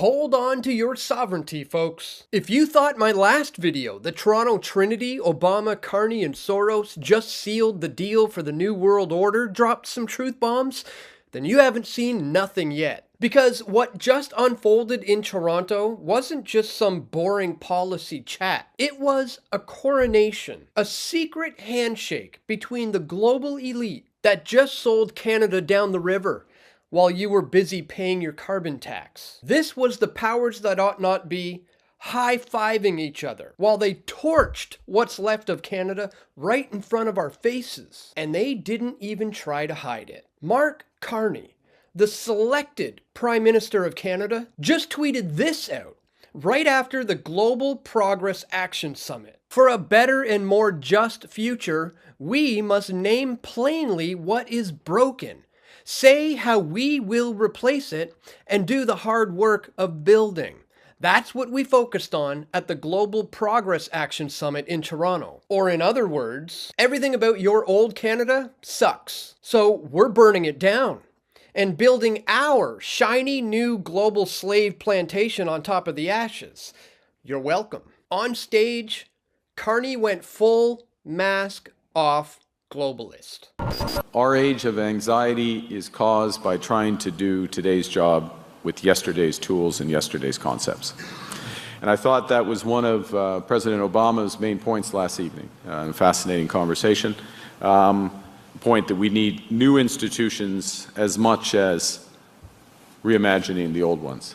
Hold on to your sovereignty, folks. If you thought my last video, the Toronto Trinity, Obama, Carney, and Soros just sealed the deal for the New World Order, dropped some truth bombs, then you haven't seen nothing yet. Because what just unfolded in Toronto wasn't just some boring policy chat. It was a coronation, a secret handshake between the global elite that just sold Canada down the river while you were busy paying your carbon tax. This was the powers that ought not be high-fiving each other while they torched what's left of Canada right in front of our faces. And they didn't even try to hide it. Mark Carney, the selected Prime Minister of Canada, just tweeted this out right after the Global Progress Action Summit. For a better and more just future, we must name plainly what is broken, say how we will replace it, and do the hard work of building. That's what we focused on at the Global Progress Action Summit in Toronto. Or in other words, everything about your old Canada sucks. So we're burning it down and building our shiny new global slave plantation on top of the ashes. You're welcome. On stage, Carney went full mask off globalist. Our age of anxiety is caused by trying to do today's job with yesterday's tools and yesterday's concepts. And I thought that was one of President Obama's main points last evening, a fascinating conversation. Point that we need new institutions as much as reimagining the old ones.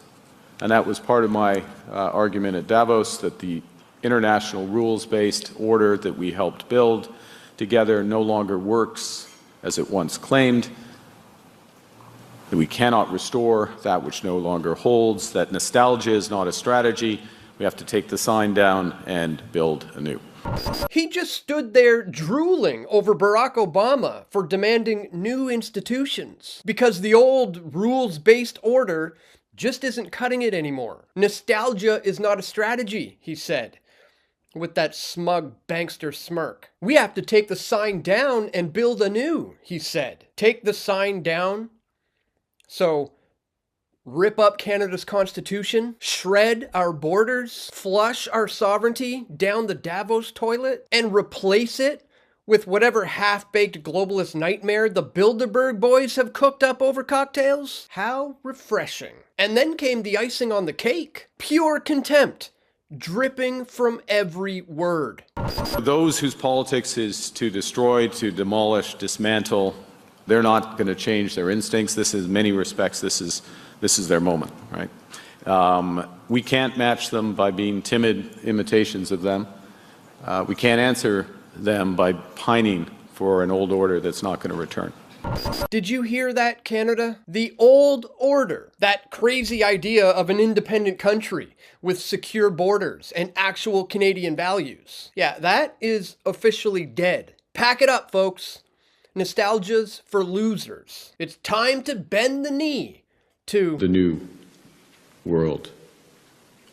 And that was part of my argument at Davos, that the international rules-based order that we helped build together no longer works as it once claimed, that we cannot restore that which no longer holds, that nostalgia is not a strategy. We have to take the sign down and build anew. He just stood there drooling over Barack Obama for demanding new institutions because the old rules-based order just isn't cutting it anymore. Nostalgia is not a strategy, he said, with that smug bankster smirk. We have to take the sign down and build anew, he said. Take the sign down? So, rip up Canada's constitution, shred our borders, flush our sovereignty down the Davos toilet, and replace it with whatever half-baked globalist nightmare the Bilderberg boys have cooked up over cocktails? How refreshing. And then came the icing on the cake. Pure contempt, dripping from every word. Those whose politics is to destroy, to demolish, dismantle, they're not going to change their instincts. This is, in many respects, this is their moment, right? We can't match them by being timid imitations of them. We can't answer them by pining for an old order that's not going to return. Did you hear that, Canada? The old order, that crazy idea of an independent country with secure borders and actual Canadian values. Yeah, that is officially dead. Pack it up, folks. Nostalgia's for losers. It's time to bend the knee to the New World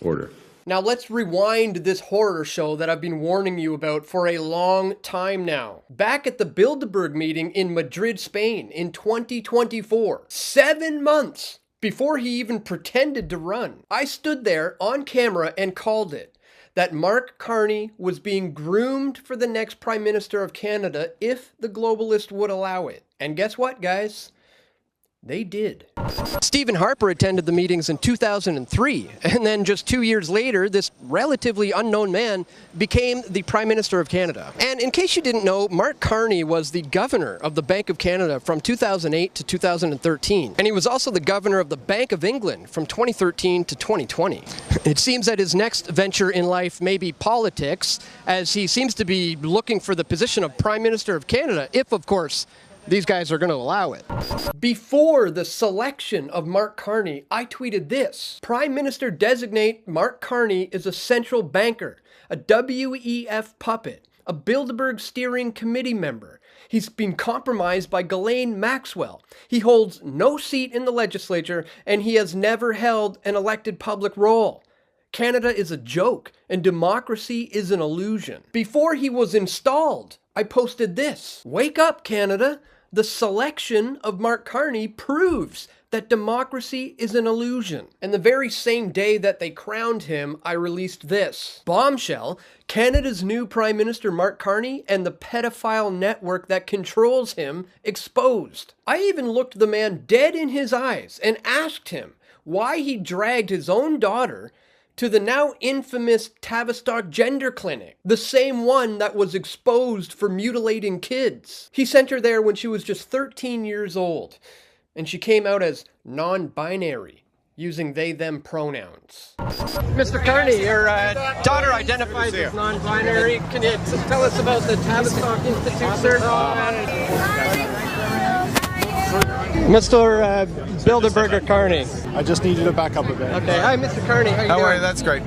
Order. Now let's rewind this horror show that I've been warning you about for a long time now. Back at the Bilderberg meeting in Madrid, Spain in 2024, 7 months before he even pretended to run, I stood there on camera and called it, that Mark Carney was being groomed for the next Prime Minister of Canada if the globalist would allow it. And guess what, guys? They did. Stephen Harper attended the meetings in 2003, and then just 2 years later, this relatively unknown man became the Prime Minister of Canada. And in case you didn't know, Mark Carney was the governor of the Bank of Canada from 2008 to 2013, and he was also the governor of the Bank of England from 2013 to 2020. It seems that his next venture in life may be politics, as he seems to be looking for the position of Prime Minister of Canada, if, of course, these guys are going to allow it. Before the selection of Mark Carney, I tweeted this. Prime Minister designate Mark Carney is a central banker, a WEF puppet, a Bilderberg steering committee member. He's been compromised by Ghislaine Maxwell. He holds no seat in the legislature, and he has never held an elected public role. Canada is a joke, and democracy is an illusion. Before he was installed, I posted this. Wake up, Canada. The selection of Mark Carney proves that democracy is an illusion. And the very same day that they crowned him, I released this. Bombshell, Canada's new Prime Minister Mark Carney and the pedophile network that controls him exposed. I even looked the man dead in his eyes and asked him why he dragged his own daughter to the now infamous Tavistock Gender Clinic, the same one that was exposed for mutilating kids. He sent her there when she was just 13 years old, and she came out as non-binary, using they-them pronouns. Mr. Carney, your daughter identifies as non-binary. Can you tell us about the Tavistock Institute, sir? Mr. Bilderberger Carney. I just need you to back up a bit. Okay, hi Mr. Carney, how you doing? How are you? That's great.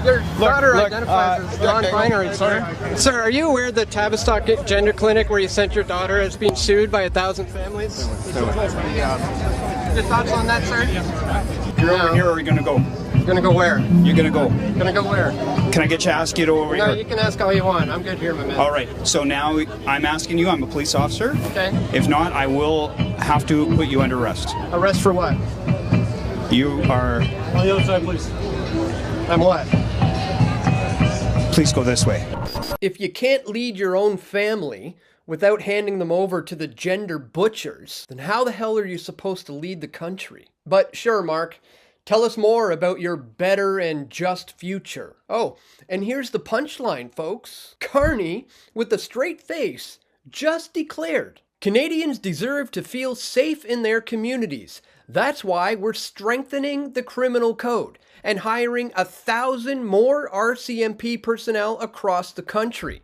Your daughter identifies as non-binary, sir. Sir, are you aware that Tavistock Gender Clinic, where you sent your daughter, is being sued by 1,000 families? Your thoughts on that, sir? You're over here, or are you going to go? Gonna go where? You're going to go. Gonna go where? Can I get you to ask you to over here? No, you can ask all you want. I'm good here, my man. All right. So now I'm asking you. I'm a police officer. Okay. If not, I will have to put you under arrest. Arrest for what? You are... On the other side, please. I'm what? Please go this way. If you can't lead your own family without handing them over to the gender butchers, then how the hell are you supposed to lead the country? But sure, Mark, tell us more about your better and just future. Oh, and here's the punchline, folks. Carney, with a straight face, just declared, Canadians deserve to feel safe in their communities. That's why we're strengthening the criminal code and hiring 1,000 more RCMP personnel across the country.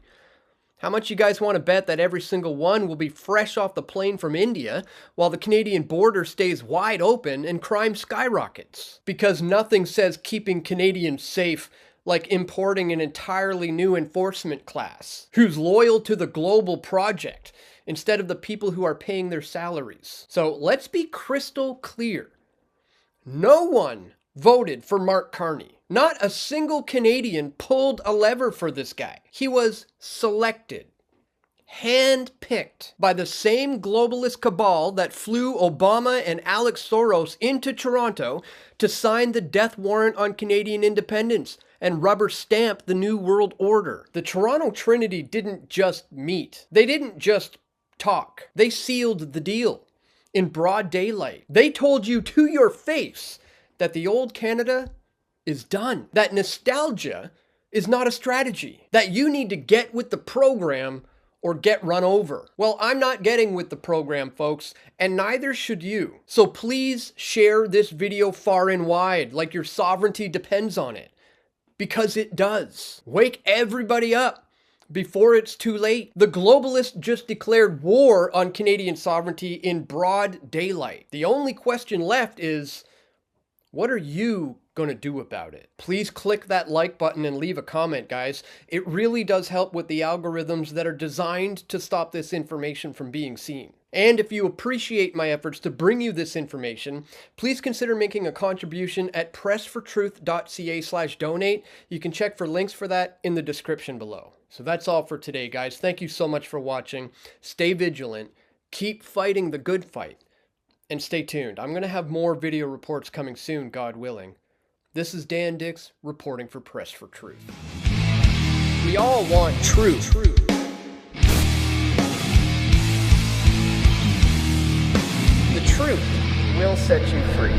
How much you guys want to bet that every single one will be fresh off the plane from India while the Canadian border stays wide open and crime skyrockets? Because nothing says keeping Canadians safe like importing an entirely new enforcement class who's loyal to the global project instead of the people who are paying their salaries. So let's be crystal clear. No one voted for Mark Carney. Not a single Canadian pulled a lever for this guy. He was selected, hand-picked by the same globalist cabal that flew Obama and Alex Soros into Toronto to sign the death warrant on Canadian independence and rubber stamp the New World Order. The Toronto Trinity didn't just meet. They didn't just talk. They sealed the deal in broad daylight. They told you to your face that the old Canada is done. That nostalgia is not a strategy. That you need to get with the program or get run over. Well, I'm not getting with the program, folks, and neither should you. So please share this video far and wide, like your sovereignty depends on it. Because it does. Wake everybody up before it's too late. The globalists just declared war on Canadian sovereignty in broad daylight. The only question left is, what are you going to do about it? Please click that like button and leave a comment, guys. It really does help with the algorithms that are designed to stop this information from being seen. And if you appreciate my efforts to bring you this information, please consider making a contribution at pressfortruth.ca/donate. You can check for links for that in the description below. So that's all for today, guys. Thank you so much for watching. Stay vigilant. Keep fighting the good fight. And stay tuned. I'm going to have more video reports coming soon, God willing. This is Dan Dix reporting for Press for Truth. We all want truth. The truth will set you free.